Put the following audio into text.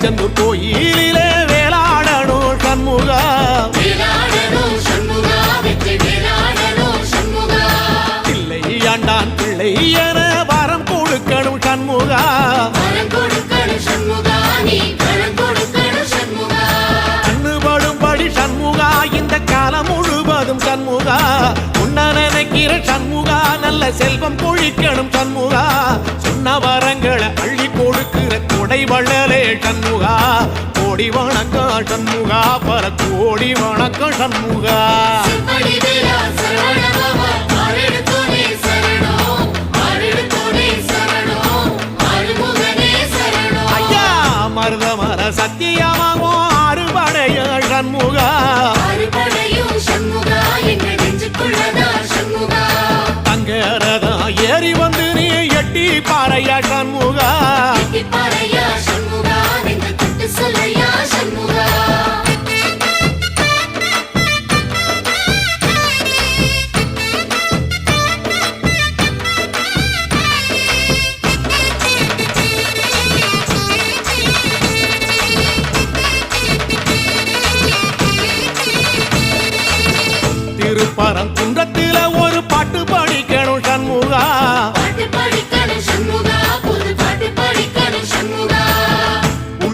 திருச்செந்தூர் கோயிலிலே வேளாடணும் சண்முகா பிள்ளை ஆண்டான் பிள்ளை என வரம் கொடுக்கணும் சண்முகா கண்ணுபடும்படி சண்முகா இந்த காலம் முழுவதும் சண்முகா உன்ன நினைக்கிற சண்முகா நல்ல செல்வம் பொழிக்கணும் சண்முகா சொன்ன வரங்களை அள்ளி கொடுக்கிற கொடை வள்ளலே சண்முகா கோடி வணக்கம் சண்முகா பல கோடி வணக்கம் சண்முகா ஐயா மருதமர சத்தியமாகோ அறுபடைய சண்முகா தங்கரதா ஏறி வந்து நீ எட்டி பாறையா சண்முகா